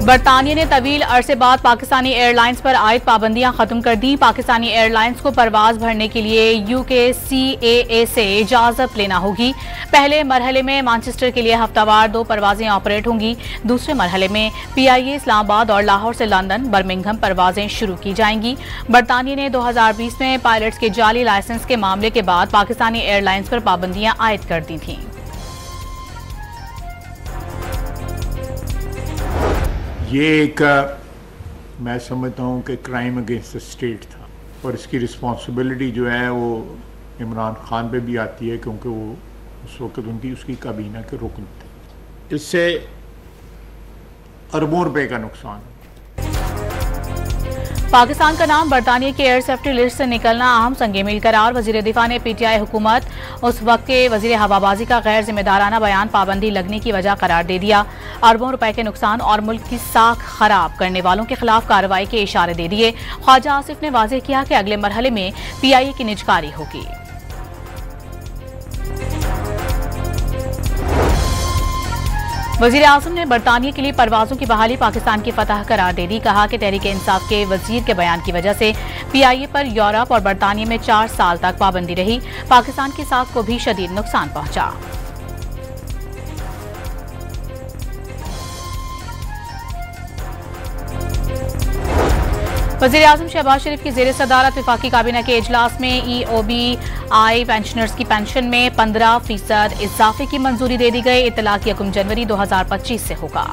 बरतानिया ने तवील अरसे बाद पाकिस्तानी एयरलाइंस पर आयद पाबंदियां खत्म कर दी। पाकिस्तानी एयरलाइंस को परवाज भरने के लिए UKCAA से इजाजत लेना होगी। पहले मरहले में मैनचेस्टर के लिए हफ्तावार 2 परवाजें ऑपरेट होंगी। दूसरे मरहले में PIA इस्लामाबाद और लाहौर से लंदन बर्मिंघम परवाजें शुरू की जाएंगी। बरतानिया ने 2020 में पायलट्स के जाली लाइसेंस के मामले के बाद पाकिस्तानी एयरलाइंस पर पाबंदियां आयद कर दी थीं। ये एक मैं समझता हूँ कि क्राइम अगेंस्ट द स्टेट था और इसकी रिस्पॉन्सिबिलिटी जो है वो इमरान खान पे भी आती है, क्योंकि वो उस वक्त उसकी काबीना के रुकन थे। इससे अरबों रुपए का नुकसान। पाकिस्तान का नाम बरतानिया की एयर सेफ्टी लिस्ट से निकलना अहम संग मील करार। वजीर दिफा ने PTI हुकूमत उस वक्त के वजीर हवाबाजी का गैर जिम्मेदाराना बयान पाबंदी लगने की वजह करार दे दिया। अरबों रुपए के नुकसान और मुल्क की साख खराब करने वालों के खिलाफ कार्रवाई के इशारे दे दिए। ख्वाजा आसिफ ने वाज़ेह किया कि अगले मरहले में PIA की निजकारी होगी। वजीर आज़म ने बरतानिया के लिए परवाजों की बहाली पाकिस्तान की फतह करार दे दी। कहा कि तहरीक इंसाफ के वजीर के बयान की वजह से PIA पर यूरोप और बरतानिया में 4 साल तक पाबंदी रही। पाकिस्तान की साख को भी शदीद नुकसान पहुंचा। वज़ीर आज़म शहबाज शरीफ की ज़ेर सदारत वफाकी काबीना के इजलास में EOBI पेंशनर्स की पेंशन में 15% इजाफे की मंजूरी दे दी गई। इत्तलाक 1 जनवरी 2025 से होगा।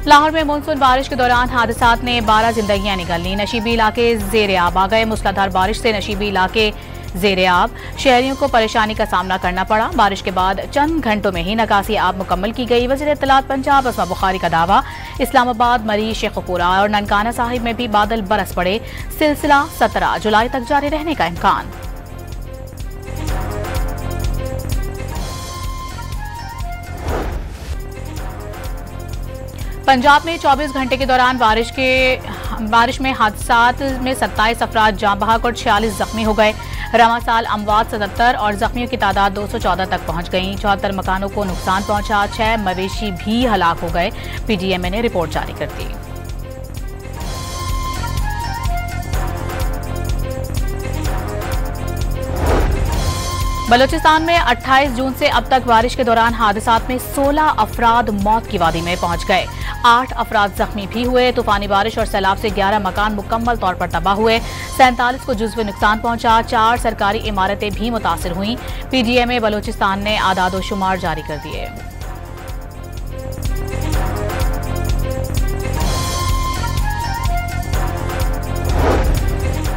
लाहौर में मानसून बारिश के दौरान हादसात ने 12 जिंदगियां निकाल ली। नशीबी इलाके ज़ेर आब आ गए। मूसलाधार बारिश से नशीबी इलाके ज़ेर आब, शहरियों को परेशानी का सामना करना पड़ा। बारिश के बाद चंद घंटों में ही निकासी आब मुकम्मल की गई। वज़ीर इत्तलात पंजाब अस्मा बुखारी का दावा। इस्लामाबाद, मरी, शेखपुरा और ननकाना साहिब में भी बादल बरस पड़े। सिलसिला 17 जुलाई तक जारी रहने का इम्कान। पंजाब में 24 घंटे के दौरान बारिश में हादसात में 27 अफराद जाँ बहक और 46 जख्मी हो गए। रवां साल अमवात 77 और जख्मियों की तादाद 214 तक पहुंच गई। 74 मकानों को नुकसान पहुंचा। 6 मवेशी भी हलाक हो गए। PDMA ने रिपोर्ट जारी कर दी। बलूचिस्तान में 28 जून से अब तक बारिश के दौरान हादसात में 16 अफराद मौत की वादी में पहुंच गए। 8 अफराद जख्मी भी हुए। तूफानी बारिश और सैलाब से 11 मकान मुकम्मल तौर पर तबाह हुए। 47 को जुज़वी नुकसान पहुंचा। 4 सरकारी इमारतें भी मुतासिर हुई। PDMA बलूचिस्तान ने आदाद शुमार जारी कर दिए।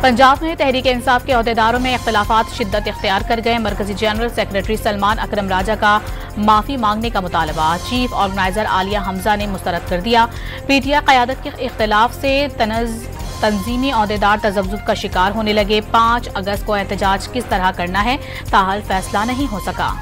पंजाब में तहरीक इंसाफ के अहदेदारों में इख्तिलाफात शिद्दत इख्तियार कर गए। मरकजी जनरल सेक्रेटरी सलमान अकरम राजा का माफी मांगने का मुतालबा चीफ ऑर्गेनाइजर आलिया हमजा ने मुस्तरद कर दिया। PTI क़यादत के इख्तिलाफ से तंजीमी अहदेदार तज़ब्ज़ुब का शिकार होने लगे। 5 अगस्त को एहतजाज किस तरह करना है ताहल फैसला नहीं हो सका।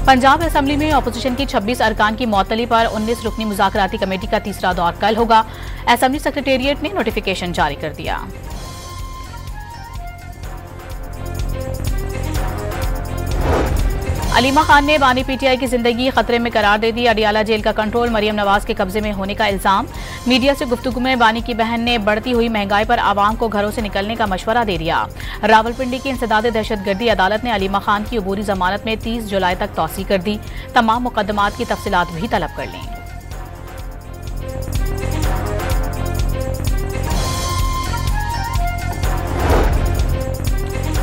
पंजाब असेंबली में अपोजिशन की 26 अरकान की मअतली पर 19 रुकनी मुज़ाकराती कमेटी का तीसरा दौर कल होगा। असेंबली सेक्रेटेरिएट ने नोटिफिकेशन जारी कर दिया। अलीमा खान ने बानी PTI की जिंदगी खतरे में करार दे दी। अडियाला जेल का कंट्रोल मरियम नवाज के कब्जे में होने का इल्जाम। मीडिया से गुफ्तगू में बानी की बहन ने बढ़ती हुई महंगाई पर आवाम को घरों से निकलने का मशवरा दे दिया। रावलपिंडी की इंसदाद दहशतगर्दी अदालत ने अलीमा खान की अबूरी जमानत में 30 जुलाई तक तौसी कर दी। तमाम मुकदमात की तफसीलात भी तलब कर ली।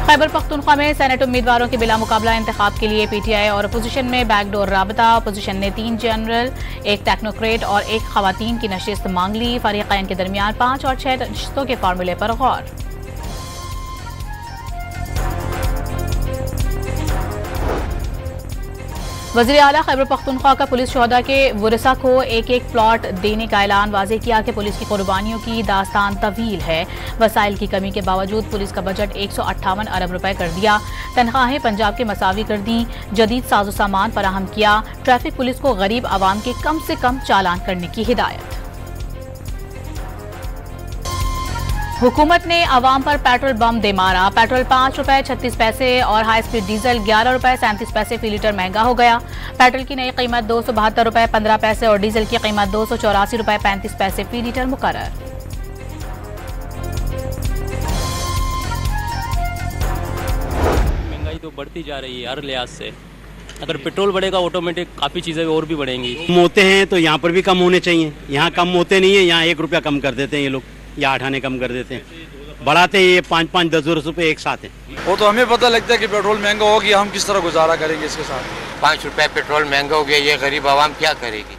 खैबर पख्तूनख्वा में सेनेट उम्मीदवारों के बिला मुकाबला इंतखाब के लिए PTI और अपोजिशन में बैकडोर राबता। अपोजिशन ने 3 जनरल, 1 टेक्नोक्रेट और 1 खवातीन की नशिस्त मांग ली। फरीक़ैन के दरमियान 5 और 6 नशिस्तों के फार्मूले पर गौर। वज़ीर आला खैबर पख्तूनख्वा का पुलिस शोहदा के वरसा को एक प्लॉट देने का ऐलान। वाज़ेह किया कि पुलिस की कुर्बानियों की दास्तान तवील है। वसाइल की कमी के बावजूद पुलिस का बजट 158 अरब रुपए कर दिया। तनख्वाहें पंजाब के मसावी कर दी। जदीद साजो सामान फराहम किया। ट्रैफिक पुलिस को गरीब आवाम के कम से कम चालान करने की हिदायत। हुकूमत ने आवाम पर पेट्रोल बम दे मारा। पेट्रोल 5 रुपए 36 पैसे और हाई स्पीड डीजल 11 रुपए 37 पैसे फी लीटर महंगा हो गया। पेट्रोल की नई कीमत 272 रुपए 15 पैसे और डीजल की कीमत 284 रुपए 35 पैसे फी लीटर मुकर्रर। महंगाई तो बढ़ती जा रही है हर लिहाज से। अगर पेट्रोल बढ़ेगा ऑटोमेटिक काफ़ी चीज़ें और भी बढ़ेंगी। कम होते हैं तो यहाँ पर भी कम होने चाहिए, यहाँ कम होते नहीं है। यहाँ 1 रुपया कम कर देते हैं ये लोग, या 8 आने कम कर देते हैं, बढ़ाते हैं ये 5-5 10 रुपए एक साथ है। वो तो हमें पता लगता है कि पेट्रोल महंगा हो गया, हम किस तरह गुजारा करेंगे इसके साथ। 5 रुपए पेट्रोल महंगा हो गया, ये गरीब आवाम क्या करेगी।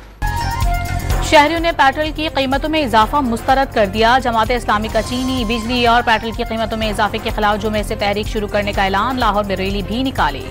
शहरियों ने पेट्रोल की कीमतों में इजाफा मुस्तरद कर दिया। जमात इस्लामी का चीनी, बिजली और पेट्रोल की कीमतों में इजाफे के खिलाफ जुमे से तहरीक शुरू करने का ऐलान। लाहौर में रैली भी निकाली।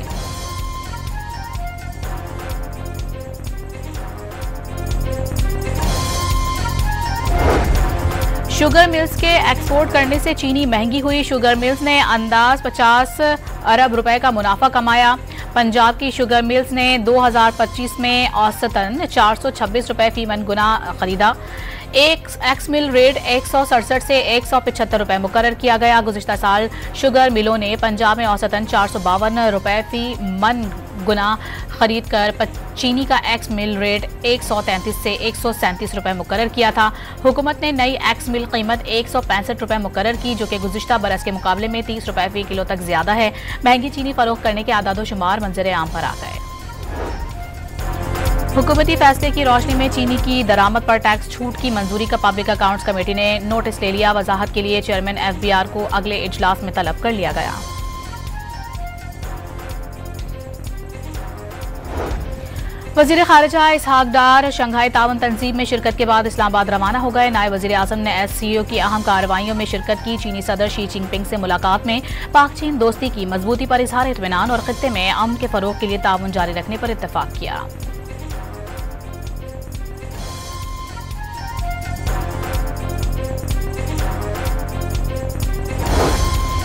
शुगर मिल्स के एक्सपोर्ट करने से चीनी महंगी हुई। शुगर मिल्स ने अंदाज 50 अरब रुपए का मुनाफा कमाया। पंजाब की शुगर मिल्स ने 2025 में औसतन 426 रुपए फी मन गुना खरीदा। एक एक्स मिल रेट 167 से 175 रुपए मुकर्रर किया गया। गुज़िश्ता साल शुगर मिलों ने पंजाब में औसतन 452 रुपए फी मन गुना खरीद कर चीनी का एक्स मिल रेट 133 से 137 रुपए मुकर्रर किया था। हुकूमत ने नई एक्स मिल कीमत 165 रुपए मुकर्रर की, जो कि गुज़िश्ता बरस के मुकाबले में 30 रुपए फी किलो तक ज्यादा है। महंगी चीनी फरोख्त करने के आदादो शुमार मंजर आम पर आ गए। हुकूमती फैसले की रोशनी में चीनी की दरामद पर टैक्स छूट की मंजूरी का पब्लिक अकाउंट्स कमेटी ने नोटिस ले लिया। वजाहत के लिए चेयरमैन FBR को अगले इजलास में तलब कर लिया गया। वज़ीर ख़ारिजा इसहाक डार शंघाई ताउन तंजीम में शिरकत के बाद इस्लामाबाद रवाना हो गए। नायब वज़ीर आज़म ने SCO की अहम कार्रवाइयों में शिरकत की। चीनी सदर शी जिनपिंग से मुलाकात में पाक चीन दोस्ती की मजबूती पर इजहार इत्मीनान और खित्ते में अमन के फरोग के लिए ताउन जारी रखने पर इत्तफाक किया।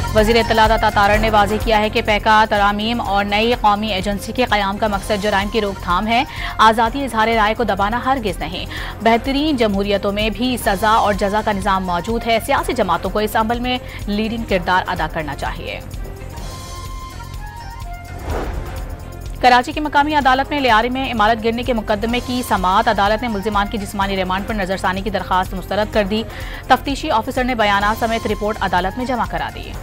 वज़ीर इत्तलात अता तारड़ ने वाज़ेह किया है कि पैका तरामीम और नई कौमी एजेंसी के क़याम का मकसद जराइम की रोकथाम है। आज़ादी इजहार राय को दबाना हरगिज़ नहीं। बेहतरीन जमहूरियतों में भी सज़ा और जज़ा का निज़ाम मौजूद है। सियासी जमातों को इस अमल में लीडिंग किरदार अदा करना चाहिए। कराची की मकामी अदालत में लियारी में इमारत गिरने के मुकदमे की समाअत। अदालत ने मुल्जिमान की जिस्मानी रिमांड पर नजरसानी की दरखास्त मुस्तरद कर दी। तफ्तीशी ऑफिसर ने बयानात समेत रिपोर्ट अदालत में जमा करा दी।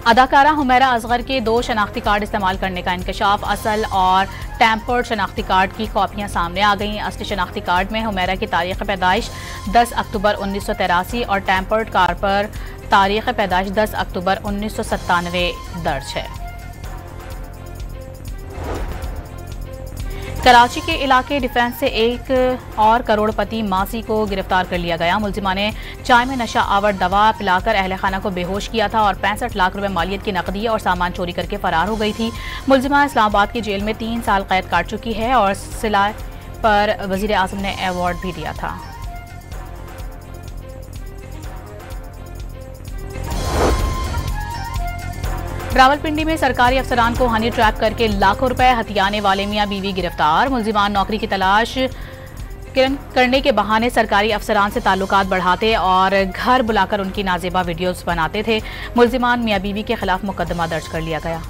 अदाकारा हुमैरा असगर के 2 शनाख्ती कार्ड इस्तेमाल करने का इंकशाफ। असल और टैम्पर्ड शनाख्ती कार्ड की कॉपियां सामने आ गईं। असली शनाख्ती कार्ड में हुमैरा की तारीख पैदाइश 10 अक्टूबर 1983 और टैम्पर्ड कार्ड पर तारीख पैदाइश 10 अक्टूबर 1997 दर्ज है। कराची के इलाके डिफेंस से एक और करोड़पति मासी को गिरफ्तार कर लिया गया। मुलजिमा ने चाय में नशा आवर दवा पिलाकर अहले खाना को बेहोश किया था और 65 लाख रुपए मालियत की नकदी और सामान चोरी करके फरार हो गई थी। मुलजिमा इस्लामाबाद की जेल में 3 साल कैद काट चुकी है और सिला पर वजीर आजम ने अवार्ड भी दिया था। रावलपिंडी में सरकारी अफसरान को हनी ट्रैप करके लाखों रुपए हथियाने वाले मियां बीवी गिरफ्तार। मुलजिमान नौकरी की तलाश करने के बहाने सरकारी अफसरान से ताल्लुकात बढ़ाते और घर बुलाकर उनकी नाजेबा वीडियोस बनाते थे। मुलजिमान मियां बीवी के खिलाफ मुकदमा दर्ज कर लिया गया।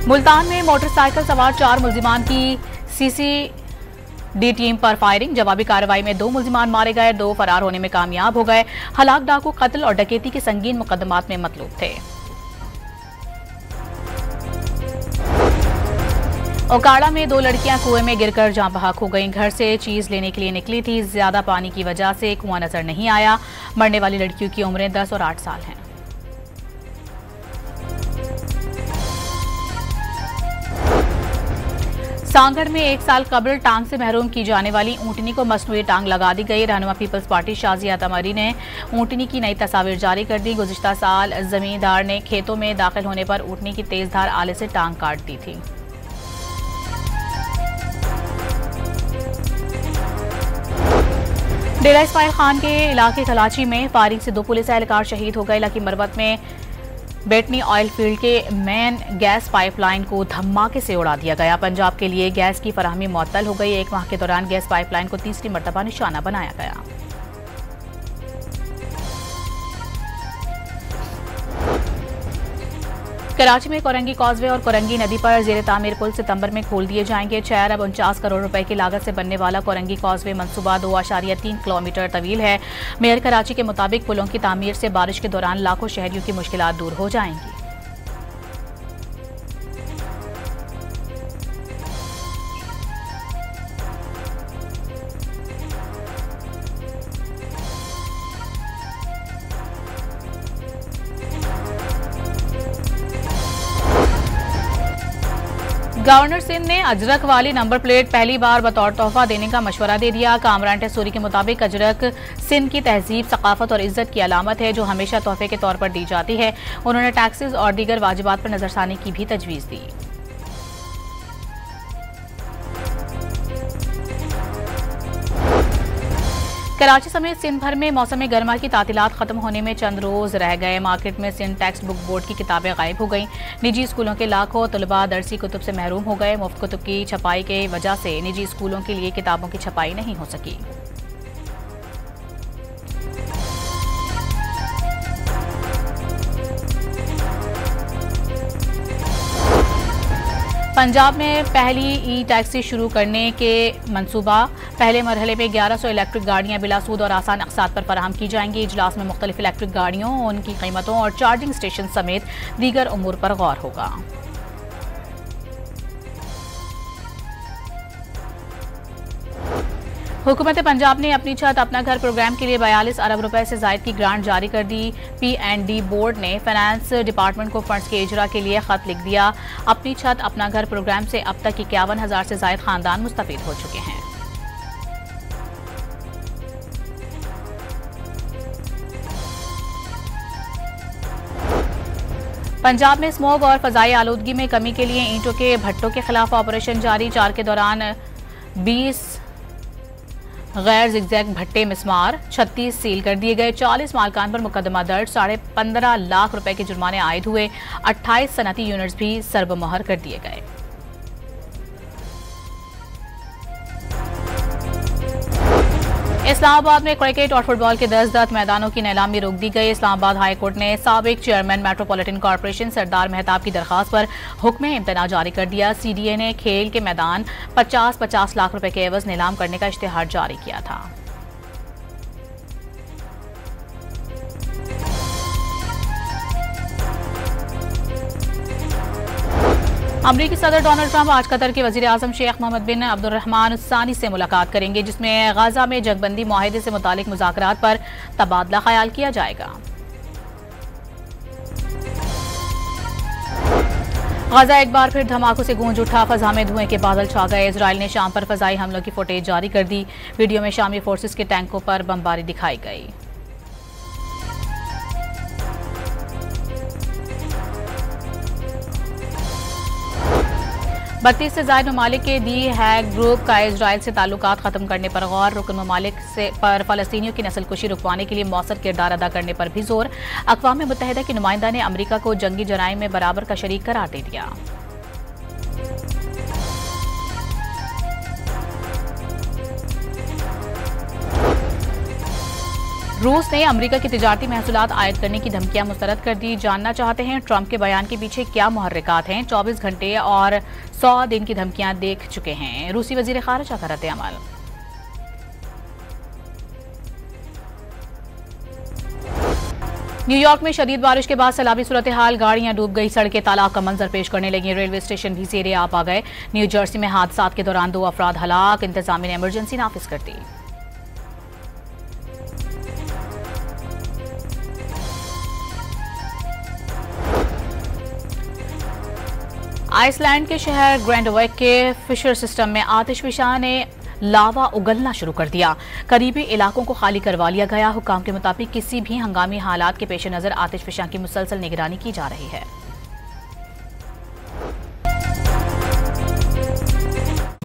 मुल्तान में मोटरसाइकिल सवार 4 मुलजिमान की CCD टीम पर फायरिंग। जवाबी कार्रवाई में 2 मुलजिमान मारे गए, 2 फरार होने में कामयाब हो गए। हलाक डाकू कत्ल और डकैती के संगीन मुकदमात में मतलूब थे। ओकाड़ा में 2 लड़कियां कुएं में गिरकर जान बहक हो गईं। घर से चीज लेने के लिए निकली थी। ज्यादा पानी की वजह से कुआं नजर नहीं आया। मरने वाली लड़कियों की उम्रें 10 और 8 साल हैं। सांगड़ में 1 साल कबल टांग से महरूम की जाने वाली ऊंटनी को मसनूई टांग लगा दी गई। रहनुमा पीपल्स पार्टी शाजिया तमरी ने ऊंटनी की नई तस्वीर जारी कर दी। गुज़िश्ता साल जमींदार ने खेतों में दाखिल होने पर ऊंटनी की तेजधार आले से टांग काट दी थी। डेरा इस्माइल खान के इलाके कलाची में फायरिंग से 2 पुलिस एहलकार शहीद हो गए। इलाकी मरवत में बेटनी ऑयल फील्ड के मेन गैस पाइपलाइन को धमाके से उड़ा दिया गया। पंजाब के लिए गैस की फराहमी मुअत्तल हो गई। 1 माह के दौरान गैस पाइपलाइन को तीसरी मर्तबा निशाना बनाया गया। कराची में कोरंगी कॉजवे और कोरंगी नदी पर जेर तामीर पुल सितंबर में खोल दिए जाएंगे। 4 अरब 49 करोड़ रुपए की लागत से बनने वाला कोरंगी कॉजवे मंसूबा 2.3 किलोमीटर तवील है। मेयर कराची के मुताबिक पुलों की तामीर से बारिश के दौरान लाखों शहरियों की मुश्किलात दूर हो जाएंगी। गवर्नर सिंध ने अजरक वाली नंबर प्लेट पहली बार बतौर तोहफा देने का मशवरा दे दिया। कामरान टेसूरी के मुताबिक अजरक सिंध की तहजीब, सकाफत और इज्जत की अलामत है जो हमेशा तोहफे के तौर पर दी जाती है। उन्होंने टैक्सेस और दीगर वाजिबात पर नजरसानी की भी तजवीज़ दी। कराची समेत सिंध भर में मौसम गर्मा की तातीलात खत्म होने में चंद रोज रह गए। मार्केट में सिंध टेक्स्ट बुक बोर्ड की किताबें गायब हो गईं। निजी स्कूलों के लाखों तलबा दरसी कुतुब से महरूम हो गए। मुफ्त कुतुब की छपाई के वजह से निजी स्कूलों के लिए किताबों की छपाई नहीं हो सकी। पंजाब में पहली ई टैक्सी शुरू करने के मंसूबा। पहले मरहले में 1100 इलेक्ट्रिक गाड़ियां बिलासूद और आसान अक़सात पर फराहम की जाएंगी। इजलास में मुख्तलिफ इलेक्ट्रिक गाड़ियों, उनकी कीमतों और चार्जिंग स्टेशन समेत दीगर उमूर पर गौर होगा। हुकूमत पंजाब ने अपनी छत अपना घर प्रोग्राम के लिए 42 अरब रुपए से जायद की ग्रांट जारी कर दी। P&D बोर्ड ने फाइनेंस डिपार्टमेंट को फंड्स के इजरा के लिए खत लिख दिया। अपनी छत अपना घर प्रोग्राम से अब तक 51,000 से जायद खानदान मुस्तफीद हो चुके हैं। पंजाब में स्मोग और फजाई आलूदगी में कमी के लिए ईंटों के भट्टों के खिलाफ ऑपरेशन जारी। 4 के दौरान 20 गैर जिगजैग भट्टे मिसमार, 36 सील कर दिए गए। 40 मालकान पर मुकदमा दर्ज। 15.5 लाख रुपए के जुर्माने आयद हुए। 28 सनती यूनिट्स भी सरबमोहर कर दिए गए। इस्लामाबाद में क्रिकेट और फुटबॉल के 10 मैदानों की नीलामी रोक दी गई। इस्लामाबाद हाई कोर्ट ने साबिक चेयरमैन मेट्रोपॉलिटन कॉर्पोरेशन सरदार मेहताब की दरखास्त पर हुक्म इम्तना जारी कर दिया। CDA ने खेल के मैदान 50-50 लाख रुपए के एवज नीलाम करने का इश्तिहार जारी किया था। अमरीकी सदर डोनाल्ड ट्रंप आज कतर के वजीर आजम शेख मोहम्मद बिन अब्दुर्रहमान सानी से मुलाकात करेंगे, जिसमें गाजा में जंगबंदी मुआहिदे से मुतालिक मुज़ाकरात पर तबादला ख्याल किया जाएगा। गाजा एक बार फिर धमाकों से गूंज उठा। फजा में धुएं के बादल छा गए। इजराइल ने शाम पर फजाई हमलों की फुटेज जारी कर दी। वीडियो में शामी फोर्सेस के टैंकों पर बमबारी दिखाई गई। बत्तीस से ज़ायद ममालिक के दी हैग ग्रुप का इजराइल से ताल्लुकात खत्म करने पर गौर। रुकन ममालिक पर फ़लस्तीनियों की नस्लकुशी रुकवाने के लिए मौसर किरदार अदा करने पर भी जोर। अक़वाम मुत्तहिदा की नुमाइंदा ने अमरीका को जंगी जराइम में बराबर का शरीक करार दे दिया। रूस ने अमेरिका की तिजारती महसूलात आयद करने की धमकियां मुस्तरद कर दी। जानना चाहते हैं ट्रंप के बयान के पीछे क्या मुहर्रिकात हैं? 24 घंटे और 100 दिन की धमकियां देख चुके हैं। रूसी वजीर खारिजा का रद्द अमल। न्यूयॉर्क में शदीद बारिश के बाद सैलाबी सूरत हाल। गाड़ियां डूब गई, सड़कें तालाब का मंजर पेश करने लगी। रेलवे स्टेशन भी ज़ेरे आब आ गए। न्यू जर्सी में हादसात के दौरान 2 अफराद हलाक। इंतजामिया ने इमरजेंसी नाफिज कर दी। आइसलैंड के शहर ग्रैंडविक के फिशर सिस्टम में आतिशफिशां ने लावा उगलना शुरू कर दिया। करीबी इलाकों को खाली करवा लिया गया। हुकाम के मुताबिक किसी भी हंगामी हालात के पेश नज़र आतिशफिशां की मुसलसल निगरानी की जा रही है।